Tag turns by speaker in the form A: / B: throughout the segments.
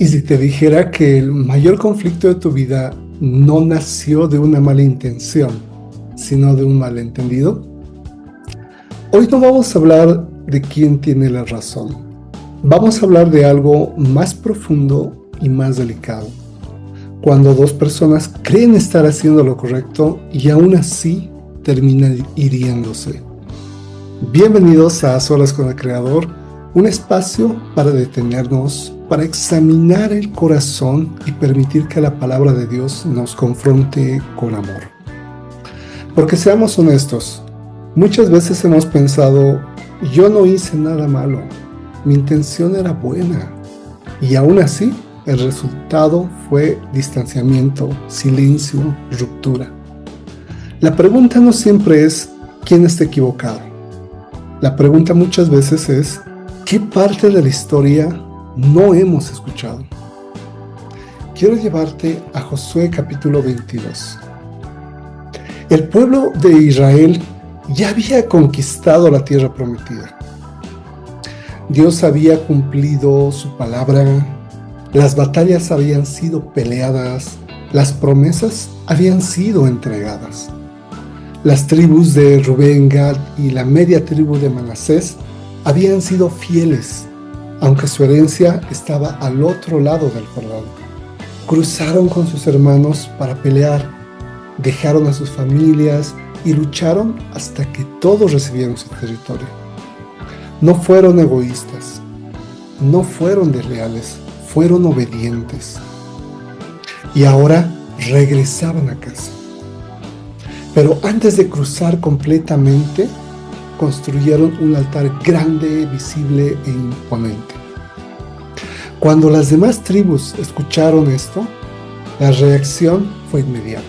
A: ¿Y si te dijera que el mayor conflicto de tu vida no nació de una mala intención, sino de un malentendido? Hoy no vamos a hablar de quién tiene la razón. Vamos a hablar de algo más profundo y más delicado. Cuando dos personas creen estar haciendo lo correcto y aún así terminan hiriéndose. Bienvenidos a Solas con el Creador, un espacio para detenernos, para examinar el corazón y permitir que la palabra de Dios nos confronte con amor. Porque seamos honestos, muchas veces hemos pensado, yo no hice nada malo, mi intención era buena, y aún así el resultado fue distanciamiento, silencio, ruptura. La pregunta no siempre es, ¿quién está equivocado? La pregunta muchas veces es, ¿qué parte de la historia no hemos escuchado? Quiero llevarte a Josué capítulo 22. El pueblo de Israel ya había conquistado la tierra prometida. Dios había cumplido su palabra, las batallas habían sido peleadas, las promesas habían sido entregadas. Las tribus de Rubén, Gad y la media tribu de Manasés habían sido fieles, aunque su herencia estaba al otro lado del Jordán. Cruzaron con sus hermanos para pelear, dejaron a sus familias y lucharon hasta que todos recibieron su territorio. No fueron egoístas, no fueron desleales, fueron obedientes. Y ahora regresaban a casa. Pero antes de cruzar completamente, construyeron un altar grande, visible e imponente. Cuando las demás tribus escucharon esto, la reacción fue inmediata.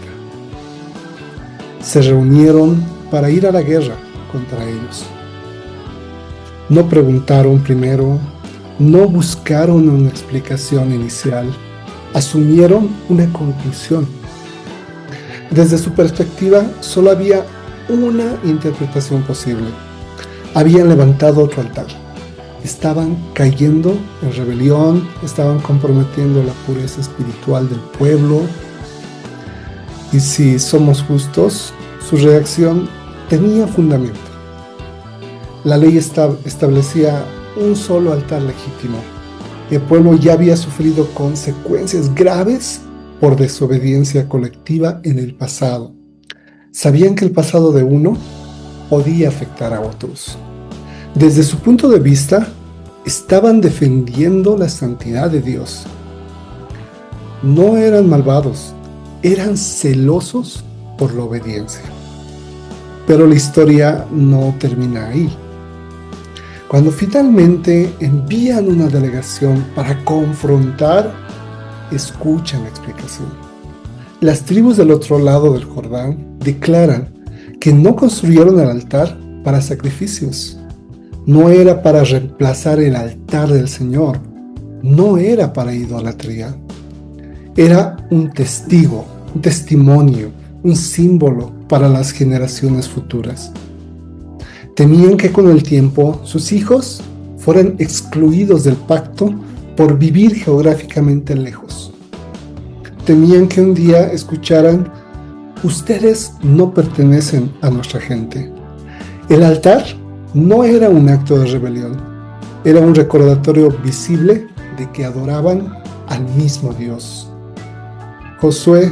A: Se reunieron para ir a la guerra contra ellos. No preguntaron primero, no buscaron una explicación inicial, asumieron una conclusión. Desde su perspectiva, solo había una interpretación posible. Habían levantado otro altar. Estaban cayendo en rebelión, estaban comprometiendo la pureza espiritual del pueblo. Y si somos justos, su reacción tenía fundamento. La ley establecía un solo altar legítimo. El pueblo ya había sufrido consecuencias graves por desobediencia colectiva en el pasado. Sabían que el pasado de uno podía afectar a otros. Desde su punto de vista, estaban defendiendo la santidad de Dios. No eran malvados, eran celosos por la obediencia. Pero la historia no termina ahí. Cuando finalmente envían una delegación para confrontar, escuchan la explicación. Las tribus del otro lado del Jordán declaran que no construyeron el altar para sacrificios. No era para reemplazar el altar del Señor. No era para idolatría. Era un testigo, un testimonio, un símbolo para las generaciones futuras. Temían que con el tiempo sus hijos fueran excluidos del pacto por vivir geográficamente lejos. Temían que un día escucharan, ustedes no pertenecen a nuestra gente. El altar no era un acto de rebelión, era un recordatorio visible de que adoraban al mismo Dios. Josué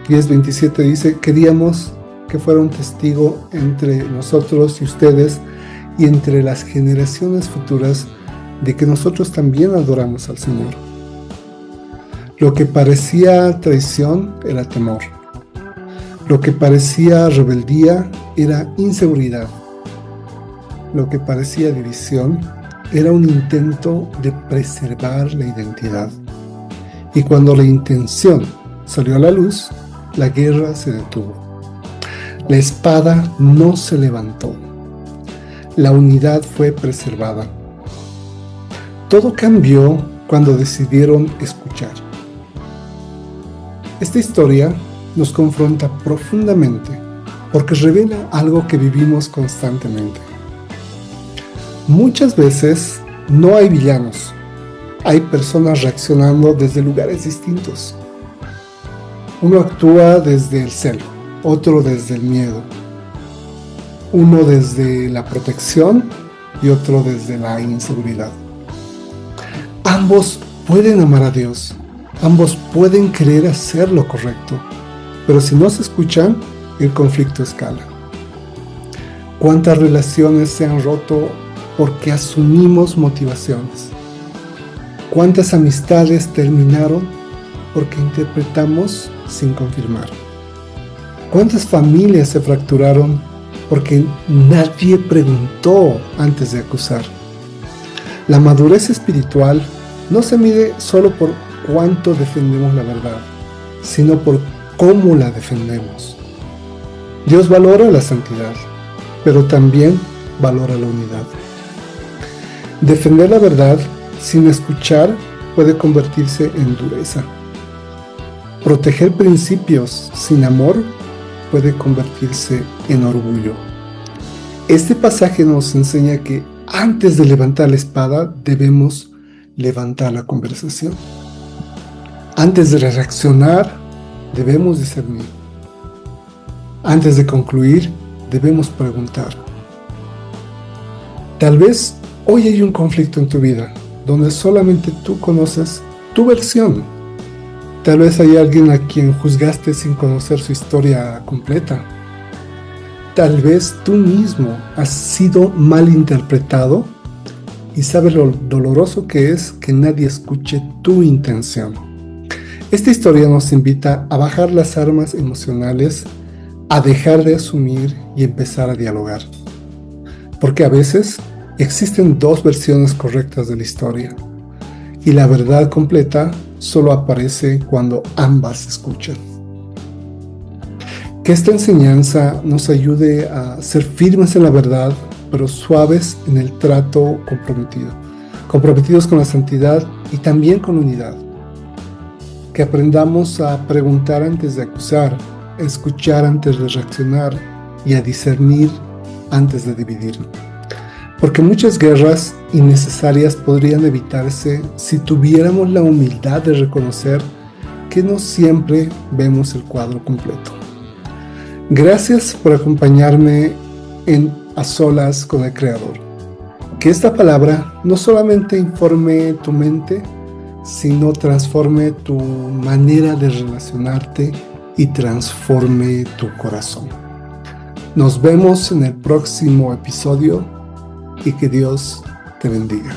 A: 10:27 dice, queríamos que fuera un testigo entre nosotros y ustedes y entre las generaciones futuras de que nosotros también adoramos al Señor. Lo que parecía traición era temor. Lo que parecía rebeldía era inseguridad. Lo que parecía división era un intento de preservar la identidad. Y cuando la intención salió a la luz, la guerra se detuvo. La espada no se levantó. La unidad fue preservada. Todo cambió cuando decidieron escuchar. Esta historia nos confronta profundamente porque revela algo que vivimos constantemente. Muchas veces no hay villanos, hay personas reaccionando desde lugares distintos. Uno actúa desde el celo, otro desde el miedo, uno desde la protección y otro desde la inseguridad. Ambos pueden amar a Dios, ambos pueden querer hacer lo correcto, pero si no se escuchan, el conflicto escala. ¿Cuántas relaciones se han roto porque asumimos motivaciones? ¿Cuántas amistades terminaron porque interpretamos sin confirmar? ¿Cuántas familias se fracturaron porque nadie preguntó antes de acusar? La madurez espiritual no se mide solo por cuánto defendemos la verdad, sino por cómo la defendemos. Dios valora la santidad, pero también valora la unidad. Defender la verdad sin escuchar puede convertirse en dureza. Proteger principios sin amor puede convertirse en orgullo. Este pasaje nos enseña que antes de levantar la espada debemos levantar la conversación. Antes de reaccionar debemos discernir. Antes de concluir debemos preguntar. Tal vez hoy hay un conflicto en tu vida donde solamente tú conoces tu versión. Tal vez hay alguien a quien juzgaste sin conocer su historia completa. Tal vez tú mismo has sido malinterpretado y sabes lo doloroso que es que nadie escuche tu intención. Esta historia nos invita a bajar las armas emocionales, a dejar de asumir y empezar a dialogar. Porque a veces existen dos versiones correctas de la historia y la verdad completa solo aparece cuando ambas se escuchan. Que esta enseñanza nos ayude a ser firmes en la verdad, pero suaves en el trato comprometidos con la santidad y también con la unidad. Que aprendamos a preguntar antes de acusar, a escuchar antes de reaccionar y a discernir antes de dividir. Porque muchas guerras innecesarias podrían evitarse si tuviéramos la humildad de reconocer que no siempre vemos el cuadro completo. Gracias por acompañarme en A Solas con el Creador. Que esta palabra no solamente informe tu mente, sino transforme tu manera de relacionarte y transforme tu corazón. Nos vemos en el próximo episodio y que Dios te bendiga.